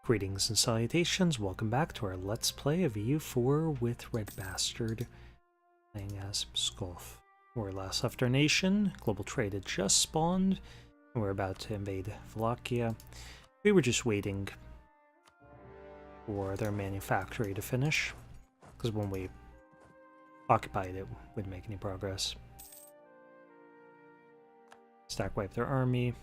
Greetings and salutations, welcome back to our Let's Play of EU4 with RedBstrd, playing as Pskov. We're last left our nation, global trade had just spawned, and we're about to invade Wallachia. We were just waiting for their manufactory to finish, because when we occupied it, we wouldn't make any progress. Stack wipe their army.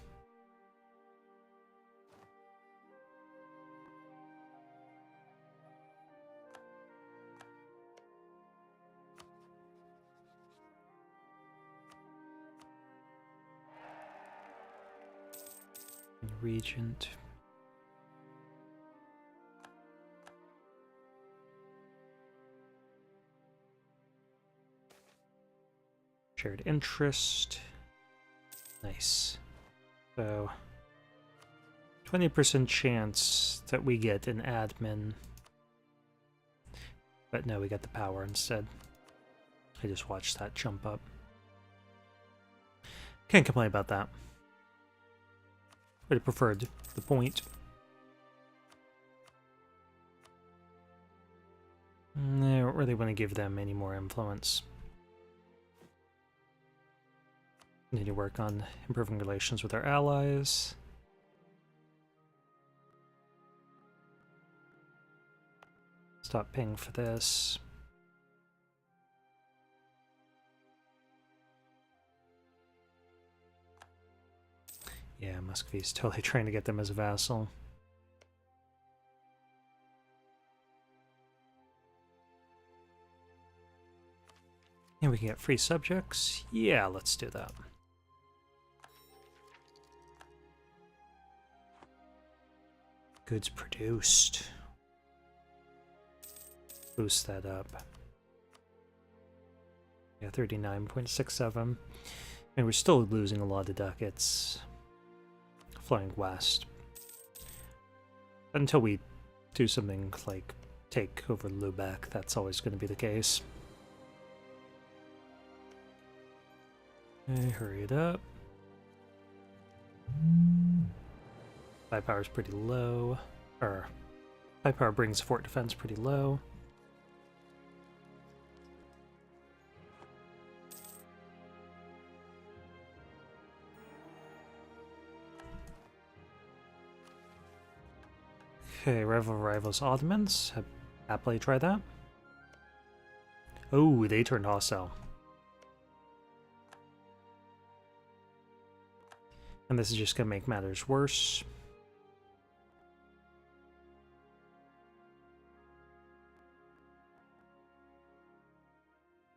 Regent. Shared interest. Nice. So 20% chance that we get an admin. But no, we got the power instead. I just watched that jump up. Can't complain about that. Would have preferred the point. I don't really want to give them any more influence. Need to work on improving relations with our allies. Stop paying for this. Yeah, Muscovy's totally trying to get them as a vassal. And we can get free subjects. Yeah, let's do that. Goods produced. Boost that up. Yeah, 39.67. And we're still losing a lot of ducats. Flying west. Until we do something like take over Lubeck, that's always going to be the case. Okay, hurry it up. Firepower is pretty low. Or, firepower brings fort defense pretty low. Okay, Rivals Ottomans. Happily try that. Oh, they turned hostile. And this is just going to make matters worse.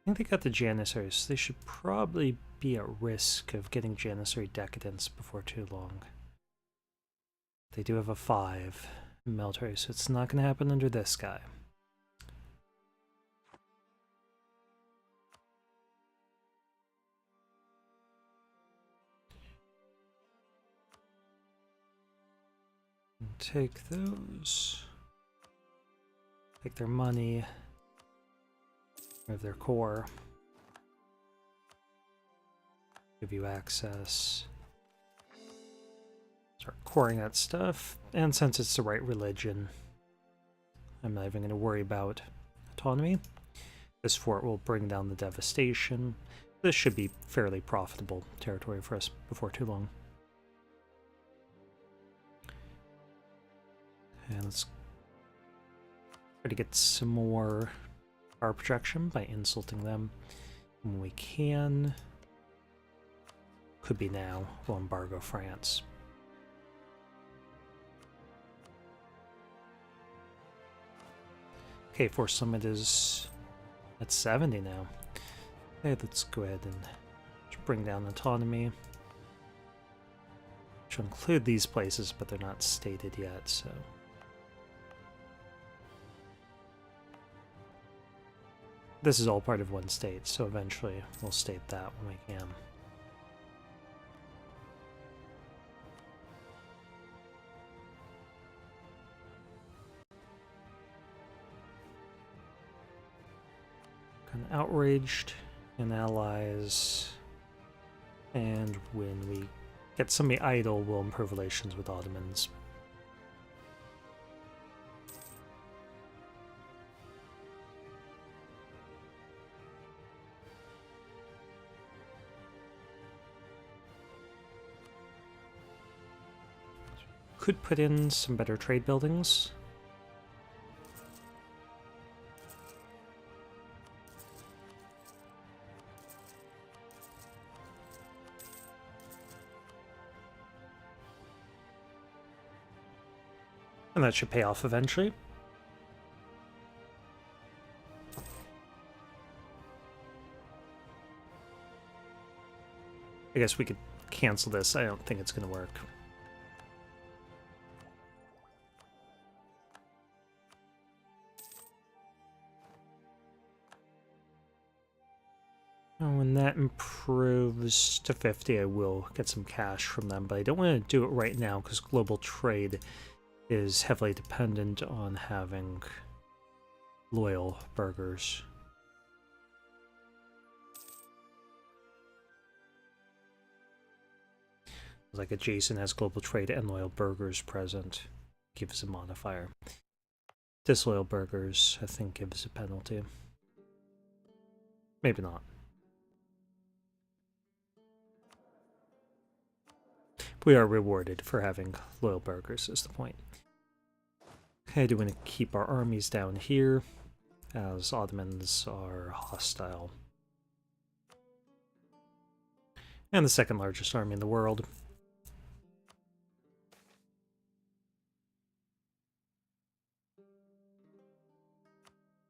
I think they got the Janissaries, so they should probably be at risk of getting Janissary decadence before too long. They do have a 5. Military, so it's not going to happen under this guy. Take those. Take their money. Remove their core. Give you access. Start coring that stuff, and since it's the right religion, I'm not even going to worry about autonomy. This fort will bring down the devastation. This should be fairly profitable territory for us before too long. And let's try to get some more power projection by insulting them when we can. Could be now. We'll embargo France. Okay, Force Summit is at 70 now. Okay, let's go ahead and bring down autonomy. Which will include these places, but they're not stated yet, so. This is all part of one state, so eventually we'll state that when we can. Outraged and allies, and when we get somebody idle, we'll improve relations with Ottomans. could put in some better trade buildings. And that should pay off eventually. I guess we could cancel this. I don't think it's going to work. And when that improves to 50, I will get some cash from them, but I don't want to do it right now because global trade is heavily dependent on having loyal burghers. Like adjacent has global trade and loyal burghers present, gives a modifier. Disloyal burghers, I think, gives a penalty. Maybe not. We are rewarded for having loyal burghers, is the point. Okay, do we want to keep our armies down here, as Ottomans are hostile. And the second largest army in the world.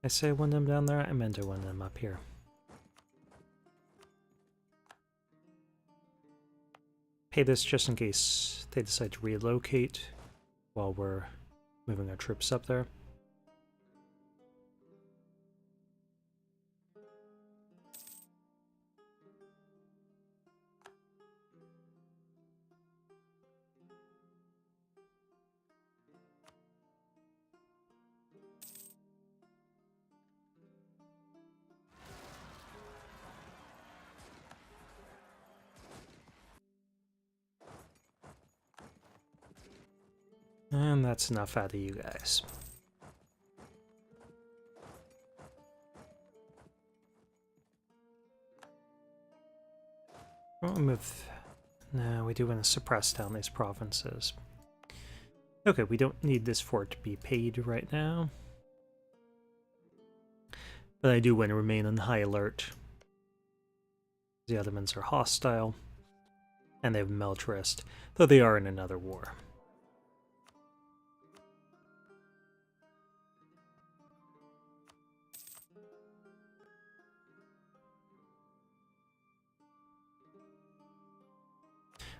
I say one of them down there, I meant one of them up here. Pay this just in case they decide to relocate while we're moving our troops up there. And that's enough out of you guys. We'll move. No, we do want to suppress down these provinces. Okay, we don't need this fort to be paid right now. But I do want to remain on high alert. The Ottomans are hostile, and they have militarist, though they are in another war.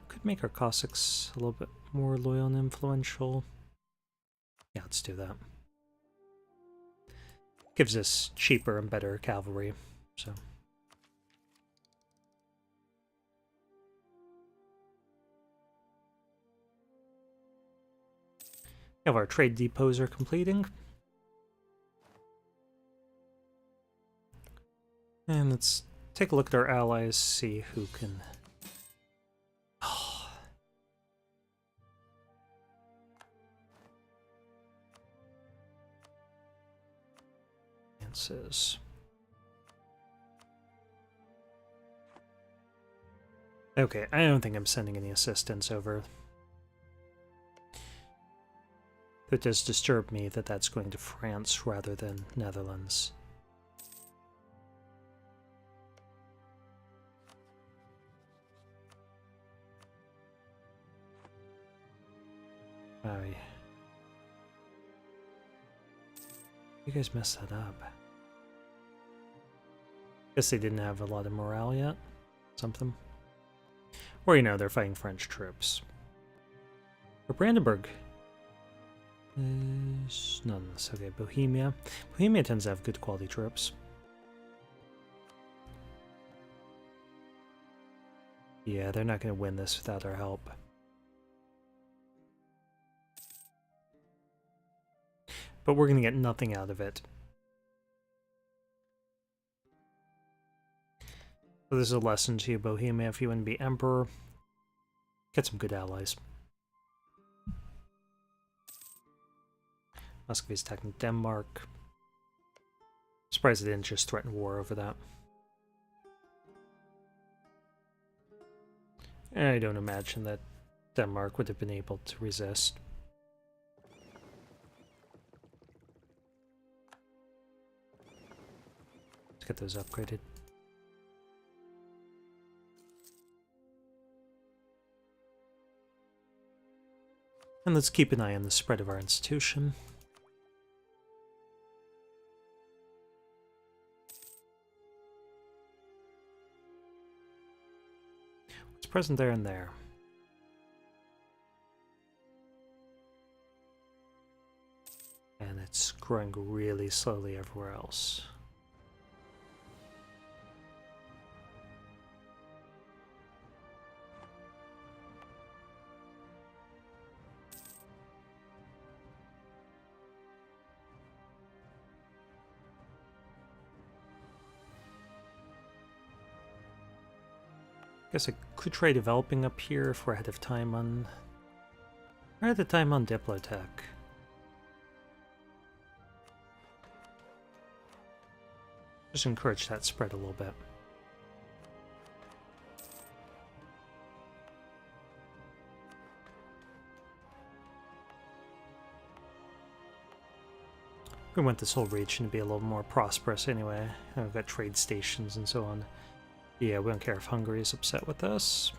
Could make our Cossacks a little bit more loyal and influential. Yeah, let's do that. Gives us cheaper and better cavalry, so. We have our trade depots are completing. And let's take a look at our allies, see who can... Answers. Okay, I don't think I'm sending any assistance over. It does disturb me that that's going to France rather than Netherlands. You guys messed that up. Guess they didn't have a lot of morale yet. Something. Or, you know, they're fighting French troops. But Brandenburg is none. Okay, Bohemia. Bohemia tends to have good quality troops. Yeah, they're not going to win this without our help. But we're going to get nothing out of it. So this is a lesson to you, Bohemia. If you want to be emperor, get some good allies. Muscovy's attacking Denmark. Surprised they didn't just threaten war over that. And I don't imagine that Denmark would have been able to resist. Let's get those upgraded. And let's keep an eye on the spread of our institution. What's present there and there? And it's growing really slowly everywhere else. Guess I could try developing up here if we're ahead of time on... We're ahead of time on Diplotech. Just encourage that spread a little bit. We want this whole region to be a little more prosperous anyway. We've got trade stations and so on. Yeah, we don't care if Hungary is upset with us.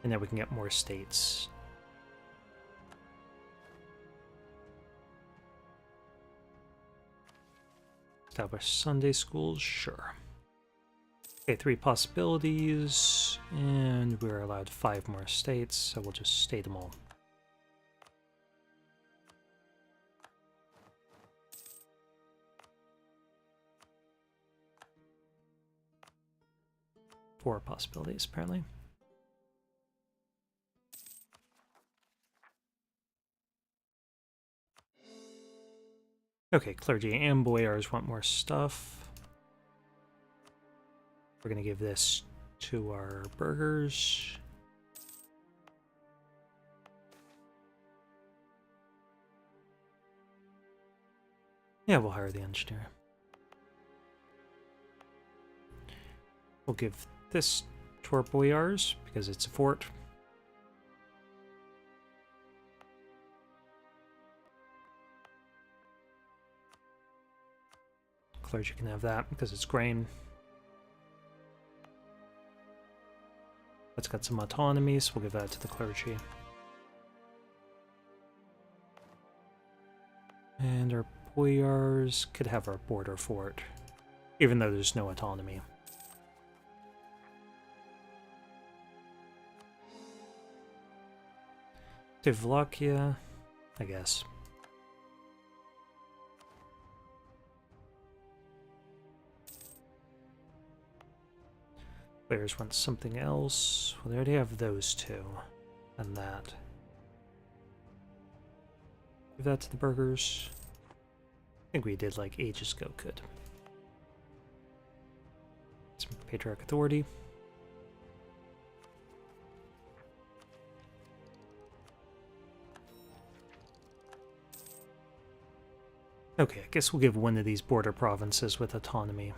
And now we can get more states. Establish Sunday schools? Sure. Okay, 3 possibilities, and we're allowed 5 more states, so we'll just state them all. Four possibilities, apparently. Okay, clergy and boyars want more stuff. We're going to give this to our burghers. Yeah, we'll hire the engineer. We'll give this to our boyars because it's a fort. Clergy can have that because it's grain. It's got some autonomy, so we'll give that to the clergy. And our boyars could have our border fort, even though there's no autonomy. Devlakia, I guess. Players want something else. Well, they already have those two. And that. Give that to the burghers. I think we did like ages ago. Good. Some Patriarch Authority. Okay, I guess we'll give one of these border provinces with autonomy.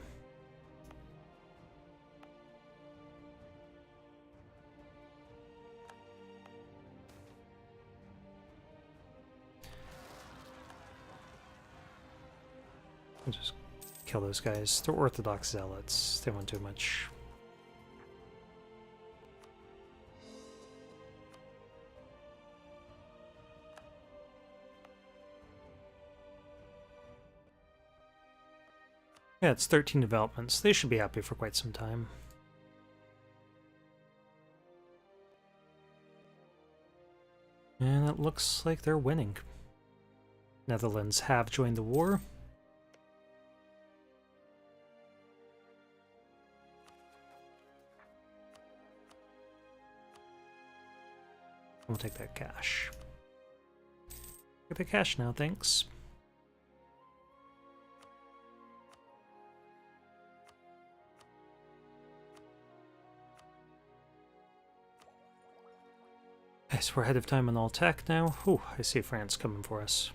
I'll just kill those guys. They're Orthodox zealots. They won't do much. Yeah, it's 13 developments. They should be happy for quite some time. And it looks like they're winning. Netherlands have joined the war. We'll take that cash. Get the cash now, thanks. Yes, we're ahead of time on all tech now. Whew, I see France coming for us.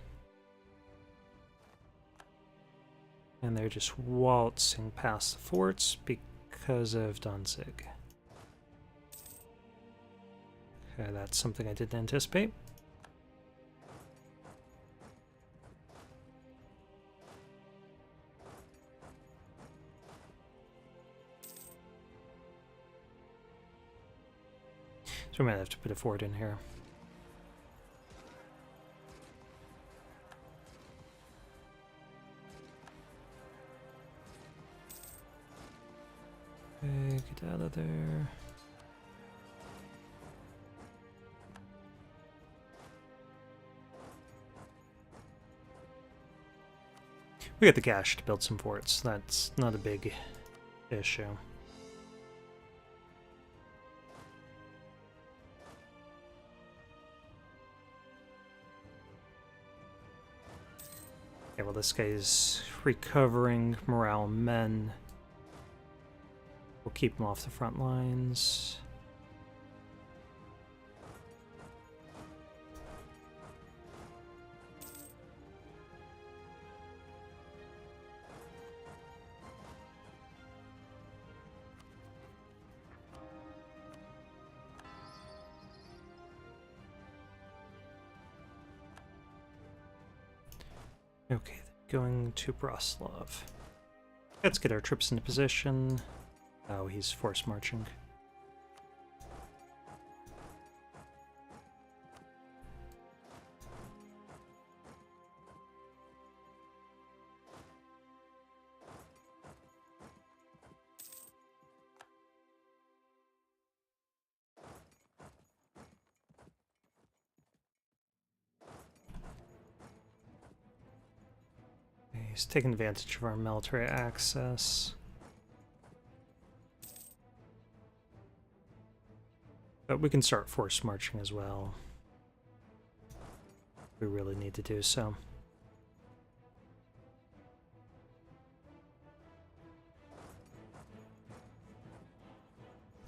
And they're just waltzing past the forts because of Danzig. Okay, that's something I didn't anticipate. So we might have to put a fort in here. Okay, get out of there. We got the cash to build some forts. That's not a big issue. Okay, well, this guy's recovering morale men. We'll keep him off the front lines. Okay, going to Broslov. Let's get our troops into position. Oh, he's force marching. He's taking advantage of our military access. But we can start force marching as well. We really need to do so.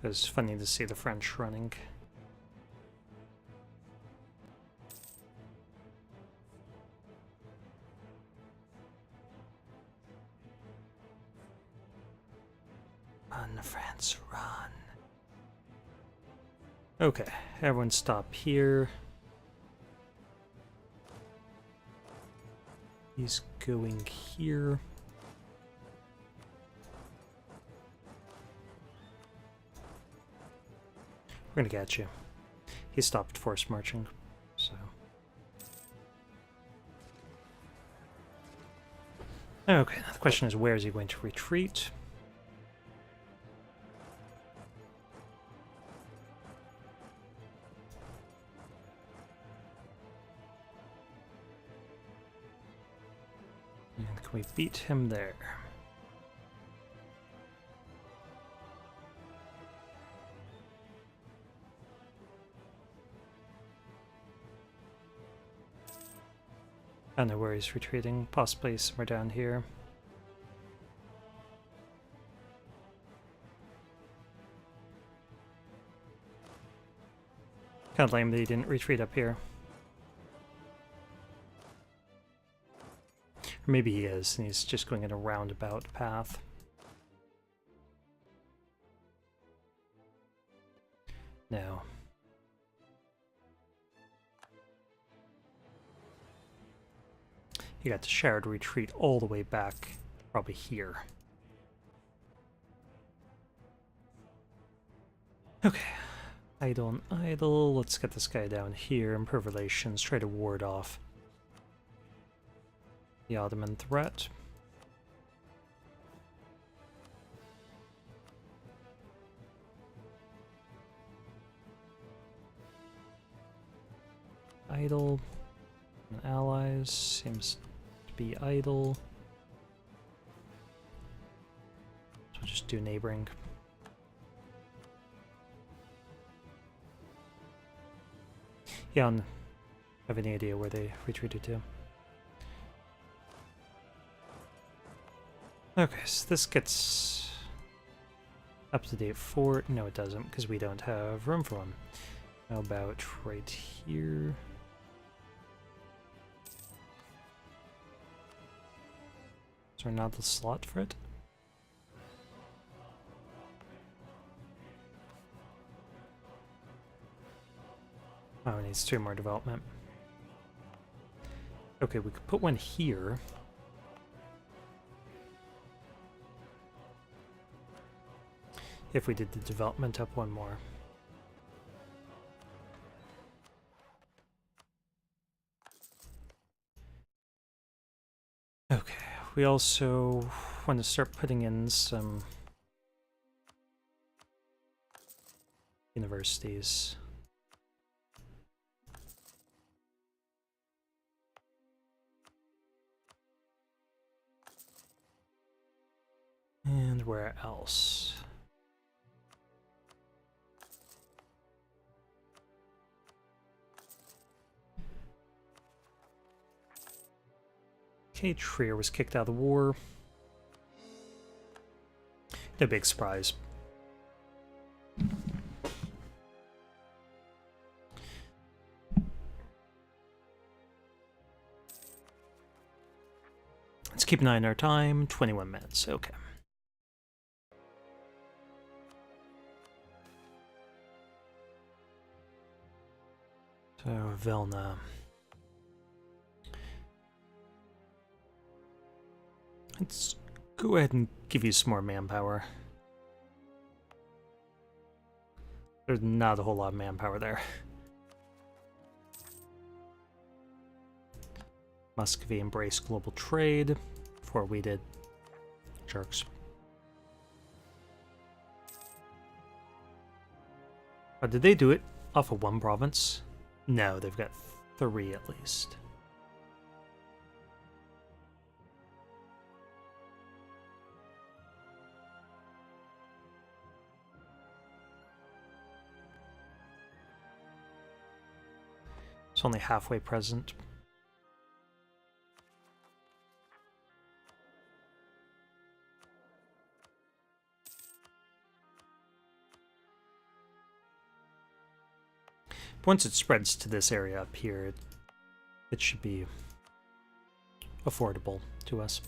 It's funny to see the French running. Run, France, run. Okay, everyone stop here. He's going here. We're gonna get you. He stopped force marching, so. Okay, now the question is, where is he going to retreat? And can we beat him there? I don't know where he's retreating, possibly somewhere down here. Kind of lame that he didn't retreat up here. Or maybe he is, and he's just going in a roundabout path. No. He got the shared retreat all the way back, probably here. Okay. Idle and idle. Let's get this guy down here. Improve relations. Try to ward off the Ottoman threat. Idle. And allies. Seems to be idle. So just do neighboring. Yeah, I don't have any idea where they retreated to. Okay, so this gets up-to-date fort. No, it doesn't, because we don't have room for one. How about right here? Is there not the slot for it? Oh, it needs 2 more development. Okay, we could put one here. If we did the development up one more. we also want to start putting in some universities. And where else? Okay, Trier was kicked out of the war. No big surprise. Let's keep an eye on our time. 21 minutes. Okay. So, Vilna. Let's go ahead and give you some more manpower. There's not a whole lot of manpower there. Muscovy embraced global trade before we did. Jerks. Oh, did they do it off of one province? No, they've got 3 at least. It's only halfway present. Once it spreads to this area up here, it should be affordable to us.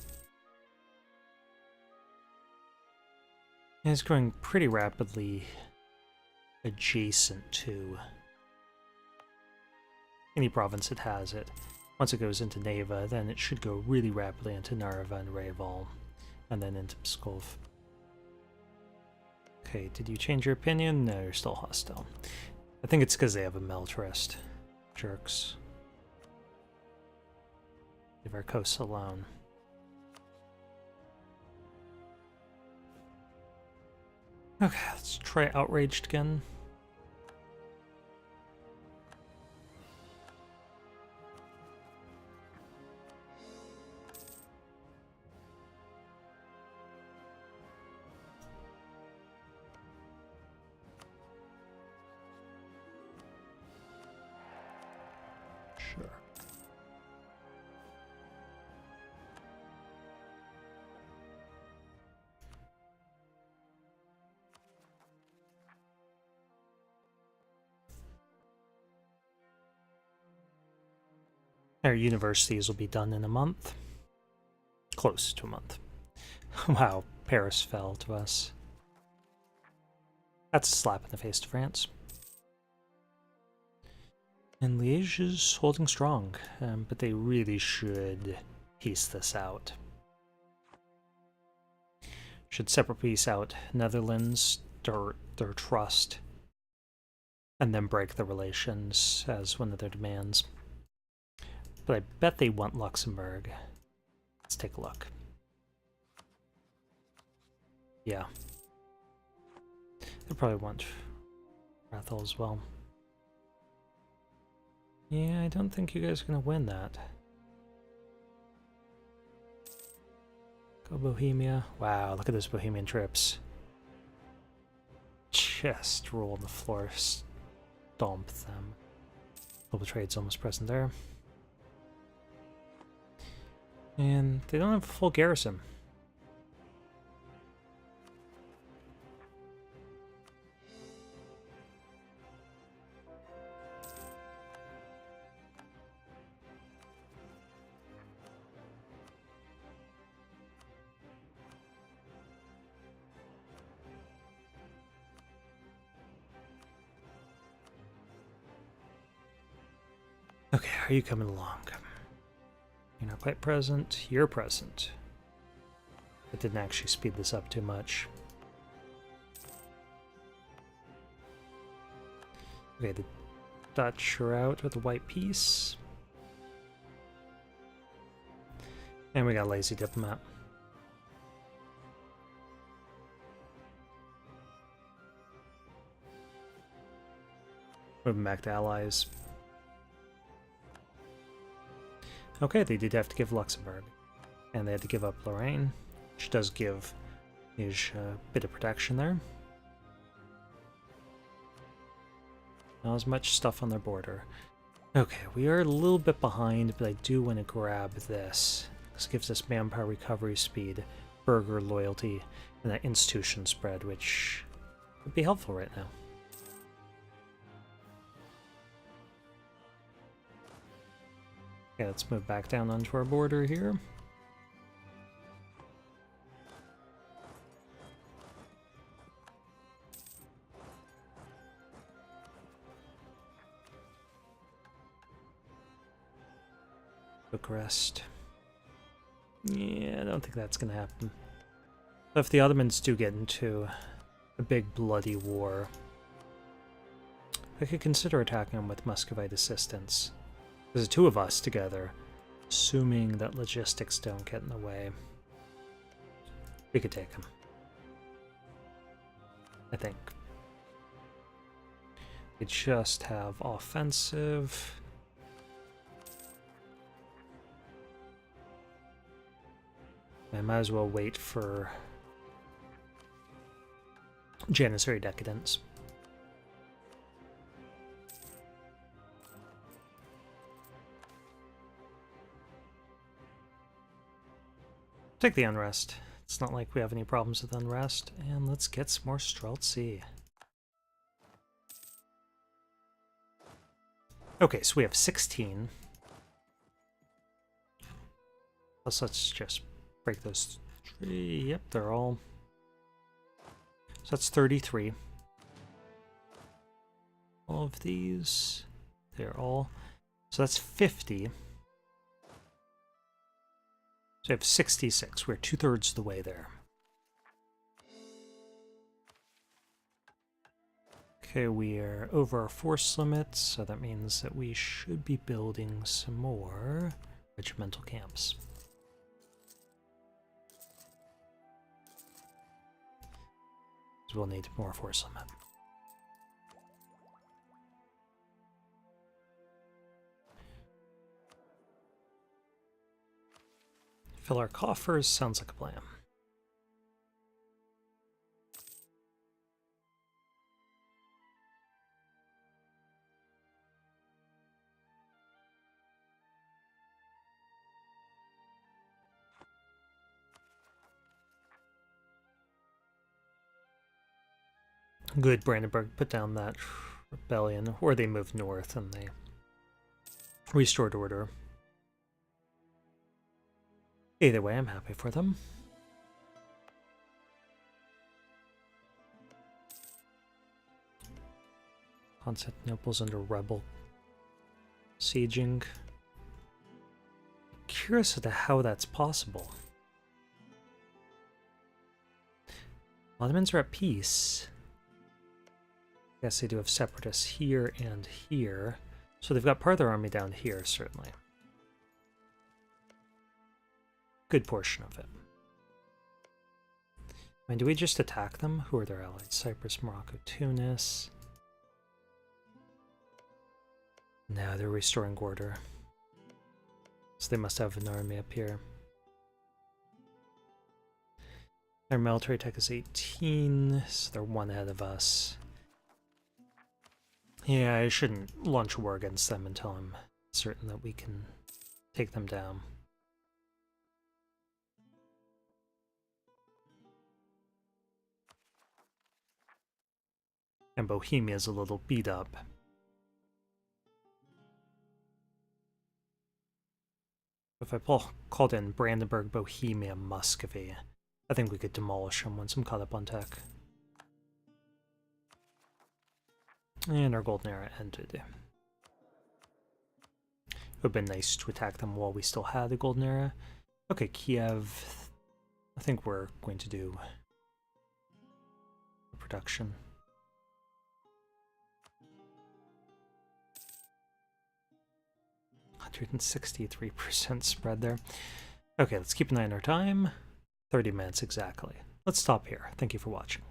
And it's growing pretty rapidly adjacent to any province that has it. Once it goes into Neva, then it should go really rapidly into Narva and Reval, and then into Pskov. Okay, did you change your opinion? No, you're still hostile. I think it's because they have a militarist. Jerks. Leave our coasts alone. Okay, let's try Outraged again. Sure. Our universities will be done in a month. Close to a month. Wow, Paris fell to us. That's a slap in the face to France. And Liège is holding strong, but they really should piece this out. Should separate piece out Netherlands, their trust, and then break the relations as one of their demands. But I bet they want Luxembourg. Let's take a look. Yeah. They probably want Rathel as well. Yeah, I don't think you guys are going to win that. Go Bohemia. Wow, look at those Bohemian trips. Just roll on the floor, stomp them. Global trade's almost present there. And they don't have a full garrison. Okay, are you coming along? You're not quite present. You're present. It didn't actually speed this up too much. Okay, the Dutch are out with a white piece. And we got lazy diplomat. Moving back to allies. Okay, they did have to give Luxembourg. And they had to give up Lorraine, which does give Liège a bit of protection there. Not as much stuff on their border. Okay, we are a little bit behind, but I do want to grab this. This gives us manpower recovery speed, burger loyalty, and that institution spread, which would be helpful right now. Okay, let's move back down onto our border here. Bucharest. Yeah, I don't think that's gonna happen. But if the Ottomans do get into a big bloody war, I could consider attacking them with Muscovite assistance. There's two of us together, assuming that logistics don't get in the way. We could take them. I think. We just have offensive. I might as well wait for Janissary Decadence. Take the unrest. It's not like we have any problems with unrest. And let's get some more streltsy. Okay, so we have 16. Let's just break those three. Yep, they're all. So that's 33. All of these, they're all. So that's 50. So we have 66. We're 2/3 of the way there. Okay, we are over our force limit, so that means that we should be building some more regimental camps. So we'll need more force limit. Fill our coffers, sounds like a plan. Good, Brandenburg put down that rebellion, or they moved north and they restored order. Either way, I'm happy for them. Constantinople's under rebel sieging. Curious as to how that's possible. Ottomans are at peace. I guess they do have separatists here and here. So they've got part of their army down here, certainly. Good portion of it. I mean, do we just attack them? Who are their allies? Cyprus, Morocco, Tunis. No, they're restoring order. So they must have an army up here. Their military tech is 18, so they're one ahead of us. Yeah, I shouldn't launch war against them until I'm certain that we can take them down. And Bohemia's a little beat up. If I called in Brandenburg, Bohemia, Muscovy, I think we could demolish them once I'm caught up on tech. And our golden era ended. It would have been nice to attack them while we still had the golden era. Okay, Kiev. I think we're going to do production. .163% spread there. Okay, let's keep an eye on our time. 30 minutes exactly. Let's stop here. Thank you for watching.